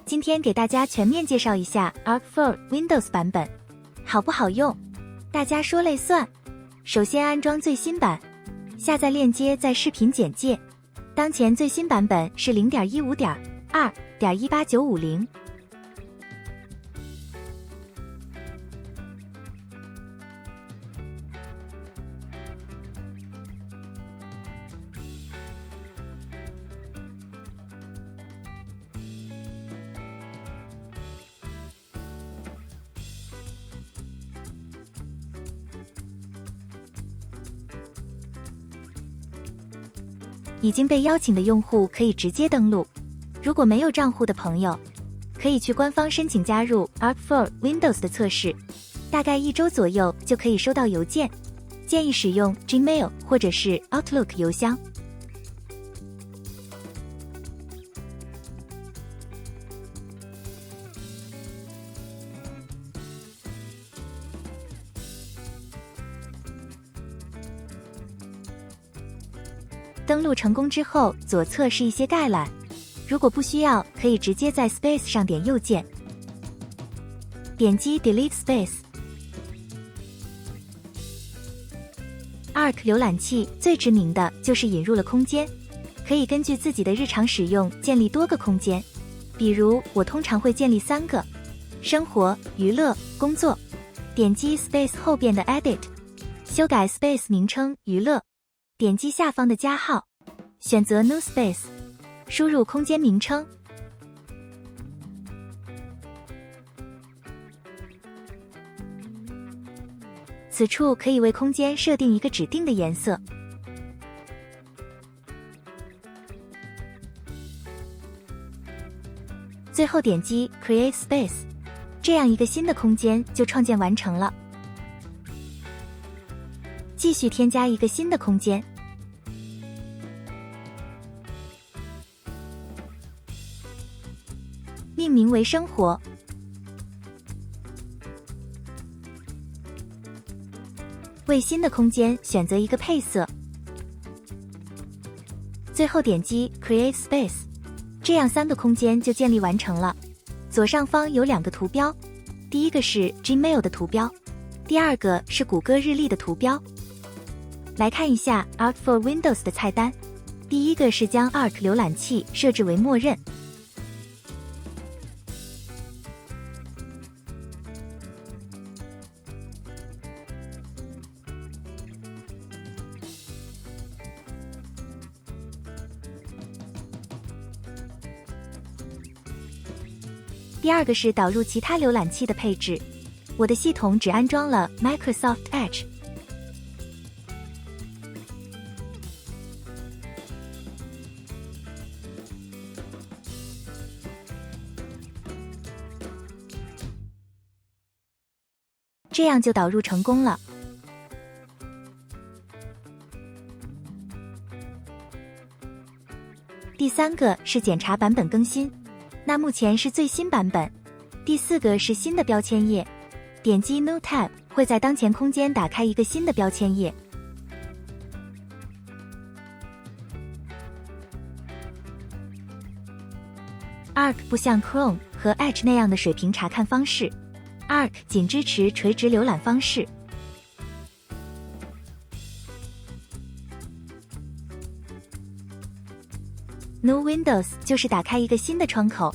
今天给大家全面介绍一下 Arc for Windows 版本，好不好用？大家说累算。首先安装最新版，下载链接在视频简介。当前最新版本是 0.15.2.18950。已经被邀请的用户可以直接登录，如果没有账户的朋友，可以去官方申请加入 Arc for Windows 的测试，大概1周左右就可以收到邮件，建议使用 Gmail 或者是 Outlook 邮箱。登录成功之后，左侧是一些概览，如果不需要，可以直接在 Space 上点右键，点击 Delete Space。Arc 浏览器最知名的就是引入了空间，可以根据自己的日常使用建立多个空间，比如我通常会建立3个：生活、娱乐、工作。点击 Space 后边的 Edit， 修改 Space 名称娱乐。点击下方的加号，选择 New Space， 输入空间名称。此处可以为空间设定一个指定的颜色。最后点击 Create Space， 这样一个新的空间就创建完成了。继续添加一个新的空间，命名为生活。为新的空间选择一个配色，最后点击 Create Space， 这样3个空间就建立完成了。左上方有2个图标，第一个是 Gmail 的图标，第二个是谷歌日历的图标。来看一下 Arc for Windows 的菜单，第一个是将 Arc 浏览器设置为默认。第二个是导入其他浏览器的配置，我的系统只安装了 Microsoft Edge。这样就导入成功了。第3个是检查版本更新，那目前是最新版本。第4个是新的标签页，点击 New Tab 会在当前空间打开一个新的标签页。Arc 不像 Chrome 和 Edge 那样的水平查看方式。Arc 仅支持垂直浏览方式。New Windows 就是打开一个新的窗口。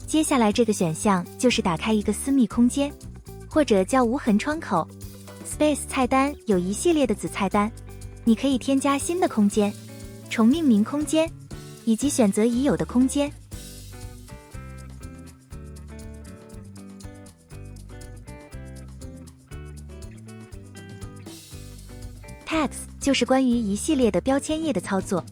接下来这个选项就是打开一个私密空间，或者叫无痕窗口。Space 菜单有一系列的子菜单，你可以添加新的空间、重命名空间，以及选择已有的空间。Tags 就是关于一系列的标签页的操作。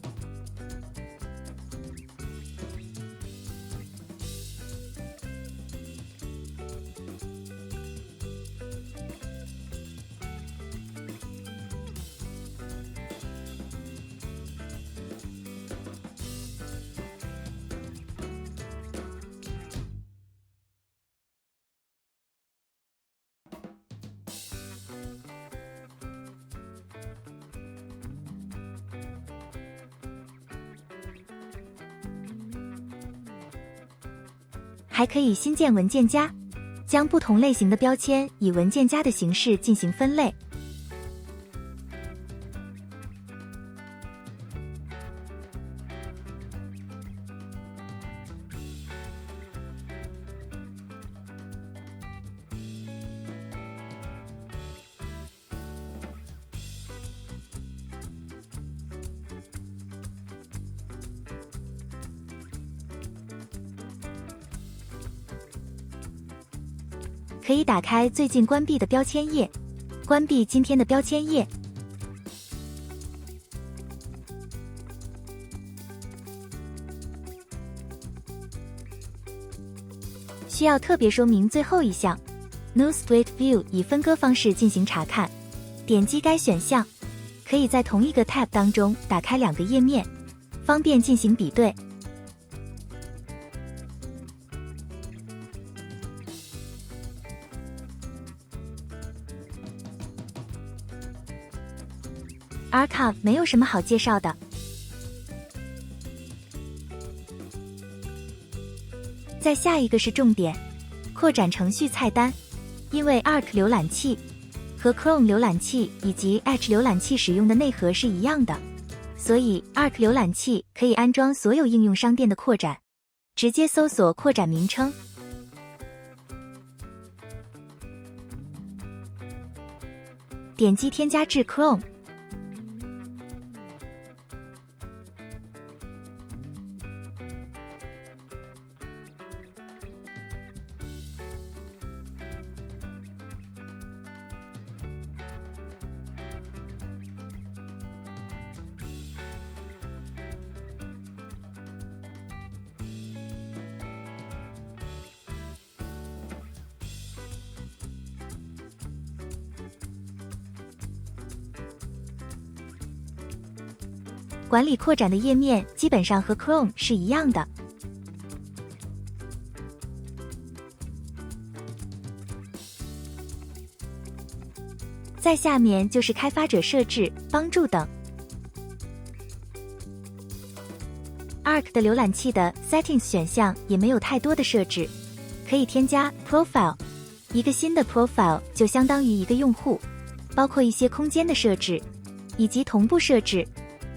还可以新建文件夹，将不同类型的标签以文件夹的形式进行分类。可以打开最近关闭的标签页，关闭今天的标签页。需要特别说明最后一项 New Split View 以分割方式进行查看。点击该选项，可以在同一个 tab 当中打开2个页面，方便进行比对。Archive 没有什么好介绍的。再下一个是重点，扩展程序菜单。因为 Arc 浏览器和 Chrome 浏览器以及 Edge 浏览器使用的内核是一样的，所以 Arc 浏览器可以安装所有应用商店的扩展。直接搜索扩展名称，点击添加至 Chrome。管理扩展的页面基本上和 Chrome 是一样的。再下面就是开发者设置、帮助等。Arc 的浏览器的 Settings 选项也没有太多的设置，可以添加 Profile， 一个新的 Profile 就相当于一个用户，包括一些空间的设置以及同步设置。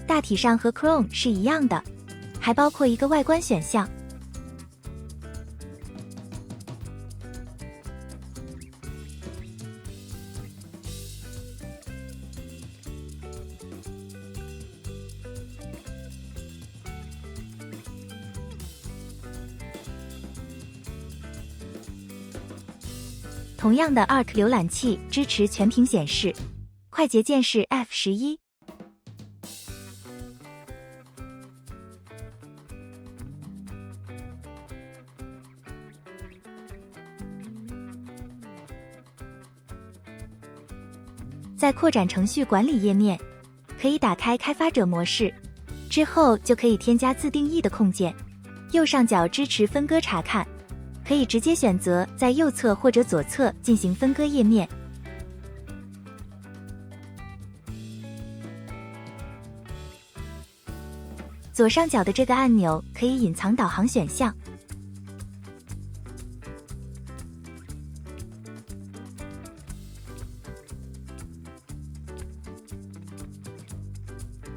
大体上和 Chrome 是一样的，还包括一个外观选项。同样的 Arc 浏览器支持全屏显示，快捷键是 F11。在扩展程序管理页面，可以打开开发者模式，之后就可以添加自定义的控件。右上角支持分割查看，可以直接选择在右侧或者左侧进行分割页面。左上角的这个按钮可以隐藏导航选项。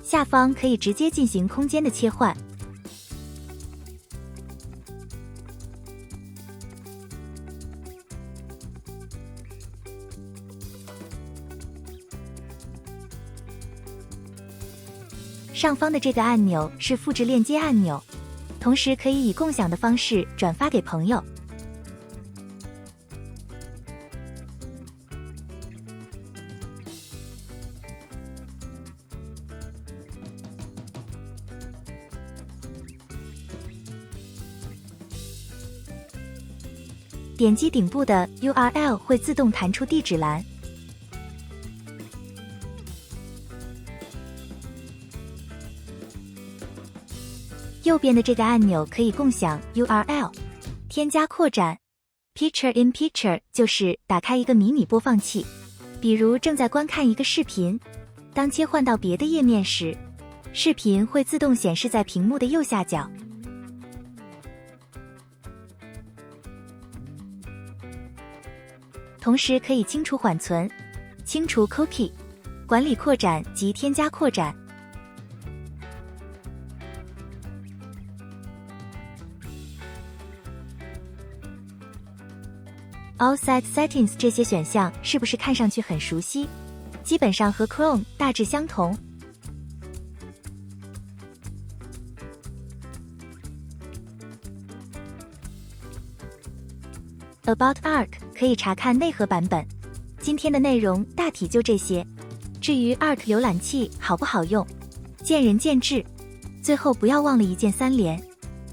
下方可以直接进行空间的切换。上方的这个按钮是复制链接按钮，同时可以以共享的方式转发给朋友。点击顶部的 URL 会自动弹出地址栏。右边的这个按钮可以共享 URL， 添加扩展。Picture in Picture 就是打开一个迷你播放器，比如正在观看一个视频，当切换到别的页面时，视频会自动显示在屏幕的右下角。同时可以清除缓存、清除 cookie、管理扩展及添加扩展。All Site Settings 这些选项是不是看上去很熟悉？基本上和 Chrome 大致相同。About Arc 可以查看内核版本。今天的内容大体就这些。至于 Arc 浏览器好不好用，见仁见智。最后不要忘了一键3连。